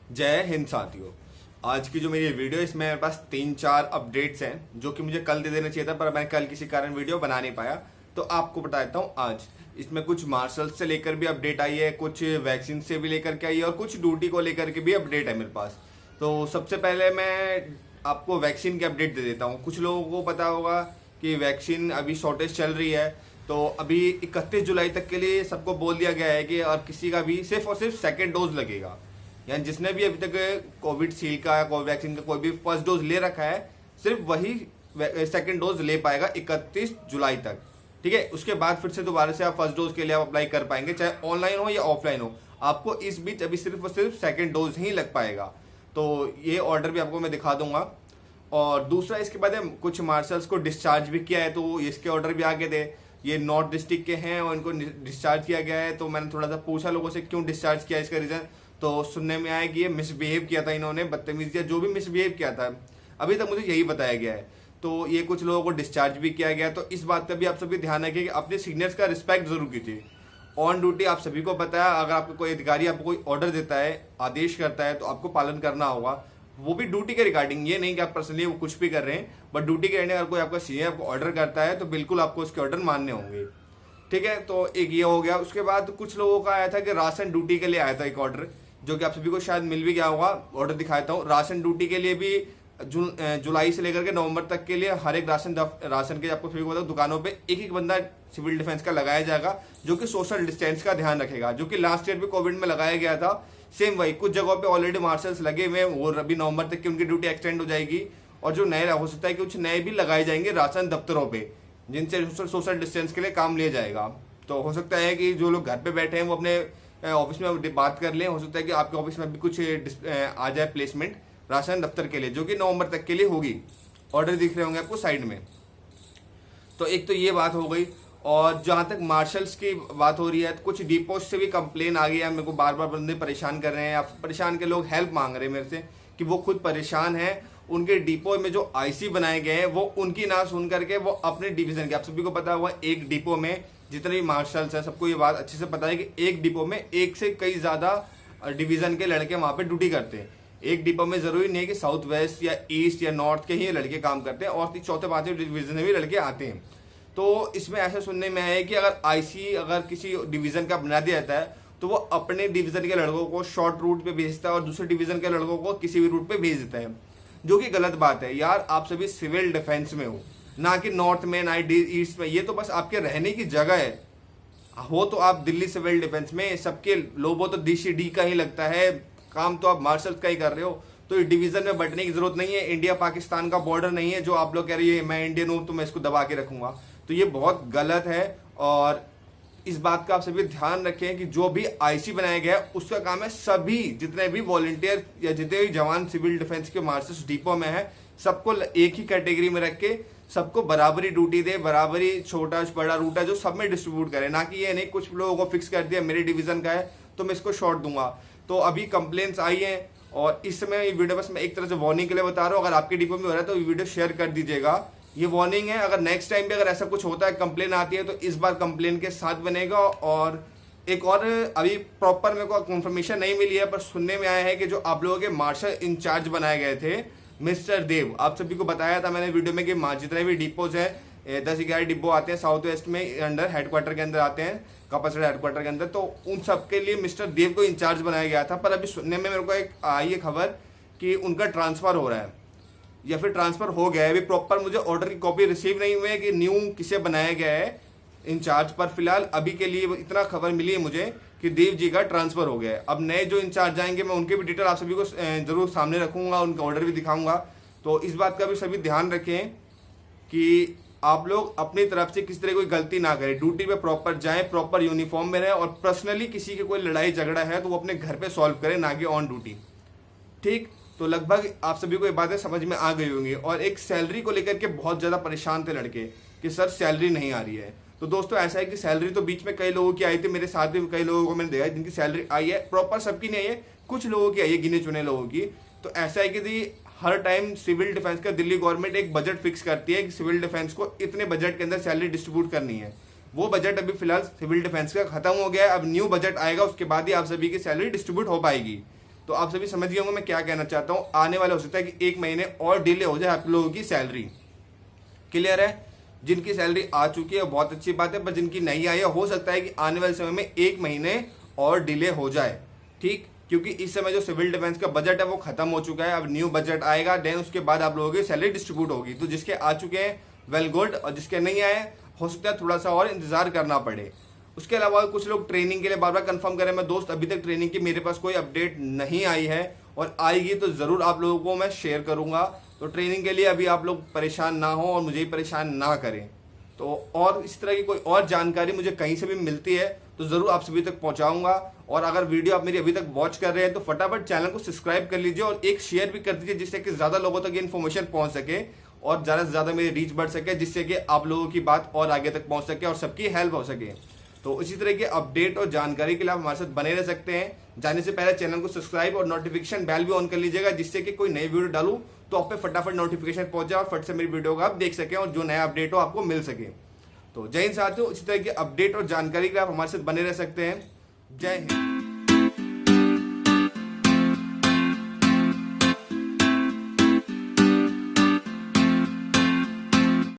जय हिंद साथियों। आज की जो मेरी वीडियो इसमें मेरे पास 3-4 अपडेट्स हैं जो कि मुझे कल दे देना चाहिए था, पर मैं कल किसी कारण वीडियो बना नहीं पाया, तो आपको बता देता हूँ आज। इसमें कुछ मार्शल्स से लेकर भी अपडेट आई है, कुछ वैक्सीन से भी लेकर के आई है और कुछ ड्यूटी को लेकर के भी अपडेट है मेरे पास। तो सबसे पहले मैं आपको वैक्सीन की अपडेट दे देता हूँ। कुछ लोगों को पता होगा कि वैक्सीन अभी शॉर्टेज चल रही है, तो अभी 31 जुलाई तक के लिए सबको बोल दिया गया है कि और किसी का भी सिर्फ और सिर्फ सेकेंड डोज लगेगा। यानी जिसने भी अभी तक कोविडशील्ड का या कोवैक्सीन का कोई भी फर्स्ट डोज ले रखा है, सिर्फ वही सेकंड डोज ले पाएगा 31 जुलाई तक। ठीक है, उसके बाद फिर से दोबारा से आप फर्स्ट डोज के लिए आप अप्लाई कर पाएंगे, चाहे ऑनलाइन हो या ऑफलाइन हो। आपको इस बीच अभी सिर्फ और सिर्फ सेकंड डोज ही लग पाएगा। तो ये ऑर्डर भी आपको मैं दिखा दूंगा। और दूसरा, इसके बाद कुछ मार्शल्स को डिस्चार्ज भी किया है, तो इसके ऑर्डर भी आगे थे। ये नॉर्थ डिस्ट्रिक्ट के हैं और इनको डिस्चार्ज किया गया है। तो मैंने थोड़ा सा पूछा लोगों से क्यों डिस्चार्ज किया, इसका रीजन तो सुनने में आया कि ये मिसबिहेव किया था, इन्होंने बदतमीजी या जो भी मिसबिहेव किया था, अभी तक मुझे यही बताया गया है। तो ये कुछ लोगों को डिस्चार्ज भी किया गया। तो इस बात का भी आप सभी ध्यान रखिए कि अपने सीनियर्स का रिस्पेक्ट जरूर कीजिए। ऑन ड्यूटी आप सभी को पता है, अगर आपको कोई अधिकारी आपको कोई ऑर्डर देता है, आदेश करता है, तो आपको पालन करना होगा। वो भी ड्यूटी के रिगार्डिंग, ये नहीं कि आप पर्सनली वो कुछ भी कर रहे हैं, बट ड्यूटी के रिगार्डिंग अगर कोई आपका सीनियर आपको ऑर्डर करता है तो बिल्कुल आपको उसके ऑर्डर मानने होंगे। ठीक है, तो एक ये हो गया। उसके बाद कुछ लोगों का आया था कि राशन ड्यूटी के लिए आया था एक ऑर्डर, जो कि आप सभी को शायद मिल भी गया होगा। ऑर्डर दिखाता हूँ। राशन ड्यूटी के लिए भी जुलाई से लेकर के नवंबर तक के लिए हर एक राशन के आपको सभी को बताऊँ, दुकानों पे एक एक बंदा सिविल डिफेंस का लगाया जाएगा, जो कि सोशल डिस्टेंस का ध्यान रखेगा, जो कि लास्ट ईयर भी कोविड में लगाया गया था। सेम वही कुछ जगहों पे ऑलरेडी मार्शल्स लगे हुए हैं, वो अभी नवंबर तक की उनकी ड्यूटी एक्सटेंड हो जाएगी। और जो नए हो सकता है कि कुछ नए भी लगाए जाएंगे राशन दफ्तरों पे, जिनसे सोशल डिस्टेंस के लिए काम लिया जाएगा। तो हो सकता है कि जो लोग घर पे बैठे हैं वो अपने ऑफिस में बात कर लें। हो सकता है कि आपके ऑफिस में भी कुछ आ जाए प्लेसमेंट राशन दफ्तर के लिए, जो कि नवंबर तक के लिए होगी। ऑर्डर दिख रहे होंगे आपको साइड में। तो एक तो ये बात हो गई। और जहां तक मार्शल्स की बात हो रही है, तो कुछ डिपोज से भी कंप्लेन आ गई है। मेरे को बार बार बंदे परेशान कर रहे हैं, या परेशान के लोग हेल्प मांग रहे हैं मेरे से कि वो खुद परेशान है। उनके डिपो में जो आईसी बनाए गए हैं वो उनकी ना सुन करके वो अपने डिवीजन के, आप सभी को पता हुआ एक डिपो में जितने भी मार्शल्स हैं सबको ये बात अच्छे से पता है कि एक डिपो में एक से कई ज्यादा डिवीजन के लड़के वहां पे ड्यूटी करते हैं। एक डिपो में जरूरी नहीं है कि साउथ वेस्ट या ईस्ट या नॉर्थ के ही लड़के काम करते हैं, और चौथे पांचवें डिवीजन में भी लड़के आते हैं। तो इसमें ऐसा सुनने में आया है कि अगर आईसी अगर किसी डिवीजन का बना दिया जाता है तो वो अपने डिवीजन के लड़कों को शॉर्ट रूट पे भेजता है और दूसरे डिवीजन के लड़कों को किसी भी रूट पे भेज देता है, जो कि गलत बात है। यार आप सभी सिविल डिफेंस में हो, ना कि नॉर्थ में ना ईस्ट में। ये तो बस आपके रहने की जगह है। हो तो आप दिल्ली सिविल डिफेंस में, सबके लोगों तो DCD का ही लगता है, काम तो आप मार्शल का ही कर रहे हो। तो डिवीजन में बढ़ने की जरूरत नहीं है। इंडिया पाकिस्तान का बॉर्डर नहीं है जो आप लोग कह रही है मैं इंडियन हूं तो मैं इसको दबा के रखूंगा। तो ये बहुत गलत है। और इस बात का आप सभी ध्यान रखें कि जो भी आईसी बनाया गया है उसका काम है सभी जितने भी वॉलंटियर या जितने भी जवान सिविल डिफेंस के मार्शल्स डिपो में है, सबको एक ही कैटेगरी में रख के सबको बराबरी ड्यूटी दे, बराबरी छोटा बड़ा रूट है जो सब में डिस्ट्रीब्यूट करे। ना कि ये नहीं कुछ लोगों को फिक्स कर दिया मेरे डिवीजन का है तो मैं इसको शॉर्ट दूंगा। तो अभी कंप्लेंट्स आई हैं और इस समय ये वीडियो बस मैं एक तरह से वार्निंग के लिए बता रहा हूँ। अगर आपके डिपो में हो रहा है तो ये वीडियो शेयर कर दीजिएगा। ये वार्निंग है, अगर नेक्स्ट टाइम भी अगर ऐसा कुछ होता है, कंप्लेन आती है, तो इस बार कंप्लेन के साथ बनेगा। और एक और अभी प्रॉपर मेरे को कंफर्मेशन नहीं मिली है, पर सुनने में आया है कि जो आप लोगों के मार्शल इंचार्ज बनाए गए थे मिस्टर देव, आप सभी को बताया था मैंने वीडियो में कि जितने भी डिपोज है 10-11 डिपो आते हैं साउथ वेस्ट में अंडर हेडक्वार्टर के अंदर आते हैं, कपासड़ा हेडक्वार्टर के अंदर। तो उन सबके लिए मिस्टर देव को इंचार्ज बनाया गया था। पर अभी सुनने में मेरे को एक आई है खबर कि उनका ट्रांसफर हो रहा है या फिर ट्रांसफर हो गया है। अभी प्रॉपर मुझे ऑर्डर की कॉपी रिसीव नहीं हुई है कि न्यू किसे बनाया गया है इंचार्ज, पर फिलहाल अभी के लिए इतना खबर मिली है मुझे कि देव जी का ट्रांसफर हो गया है। अब नए जो इंचार्ज आएंगे मैं उनके भी डिटेल आप सभी को जरूर सामने रखूंगा, उनका ऑर्डर भी दिखाऊंगा। तो इस बात का भी सभी ध्यान रखें कि आप लोग अपनी तरफ से किसी तरह कोई गलती ना करें, ड्यूटी पे प्रॉपर जाएं, प्रॉपर यूनिफॉर्म में रहें, और पर्सनली किसी की कोई लड़ाई झगड़ा है तो वो अपने घर पे सॉल्व करें, ना कि ऑन ड्यूटी। ठीक, तो लगभग आप सभी को ये बातें समझ में आ गई होंगी। और एक सैलरी को लेकर के बहुत ज्यादा परेशान थे लड़के कि सर सैलरी नहीं आ रही है। तो दोस्तों ऐसा है कि सैलरी तो बीच में कई लोगों की आई थी, मेरे साथ भी कई लोगों को मैंने देखा जिनकी सैलरी आई है, प्रॉपर सबकी नहीं आई है, कुछ लोगों की आई है, गिने चुने लोगों की। तो ऐसा है कि हर टाइम सिविल डिफेंस का दिल्ली गवर्नमेंट एक बजट फिक्स करती है कि सिविल डिफेंस को इतने बजट के अंदर सैलरी डिस्ट्रीब्यूट करनी है। वो बजट अभी फिलहाल सिविल डिफेंस का खत्म हो गया है। अब न्यू बजट आएगा, उसके बाद ही आप सभी की सैलरी डिस्ट्रीब्यूट हो पाएगी। तो आप सभी समझ गए होंगे मैं क्या कहना चाहता हूँ। आने वाला हो सकता है कि 1 महीने और डिले हो जाए आप लोगों की सैलरी। क्लियर है? जिनकी सैलरी आ चुकी है बहुत अच्छी बात है, पर जिनकी नहीं आई है हो सकता है कि आने वाले समय में 1 महीने और डिले हो जाए। ठीक, क्योंकि इस समय जो सिविल डिफेंस का बजट है वो खत्म हो चुका है। अब न्यू बजट आएगा, देन उसके बाद आप लोगों की सैलरी डिस्ट्रीब्यूट होगी। तो जिसके आ चुके हैं वेल गुड, और जिसके नहीं आए हो सकता है थोड़ा सा और इंतजार करना पड़े। उसके अलावा कुछ लोग ट्रेनिंग के लिए बार बार कंफर्म करें। मैं दोस्त अभी तक ट्रेनिंग की मेरे पास कोई अपडेट नहीं आई है, और आएगी तो ज़रूर आप लोगों को मैं शेयर करूंगा। तो ट्रेनिंग के लिए अभी आप लोग परेशान ना हो और मुझे ही परेशान ना करें। तो और इस तरह की कोई और जानकारी मुझे कहीं से भी मिलती है तो ज़रूर आप सभी तक पहुंचाऊंगा। और अगर वीडियो आप मेरी अभी तक वॉच कर रहे हैं तो फटाफट चैनल को सब्सक्राइब कर लीजिए और एक शेयर भी कर दीजिए, जिससे कि ज़्यादा लोगों तक ये इन्फॉर्मेशन पहुंच सके और ज़्यादा से ज़्यादा मेरी रीच बढ़ सके, जिससे कि आप लोगों की बात और आगे तक पहुंच सके और सबकी हेल्प हो सके। तो इसी तरह के अपडेट और जानकारी के लिए आप हमारे साथ बने रह सकते हैं। जाने से पहले चैनल को सब्सक्राइब और नोटिफिकेशन बेल भी ऑन कर लीजिएगा, जिससे कि कोई नई वीडियो डालूं तो आप पे फटाफट नोटिफिकेशन पहुंच जाए और फट से मेरी वीडियो को आप देख सकें और जो नया अपडेट हो आपको मिल सके। तो जय हिंद साथियों, इसी तरह के अपडेट और जानकारी के लिए आप हमारे साथ बने रह सकते हैं। जय हिंद।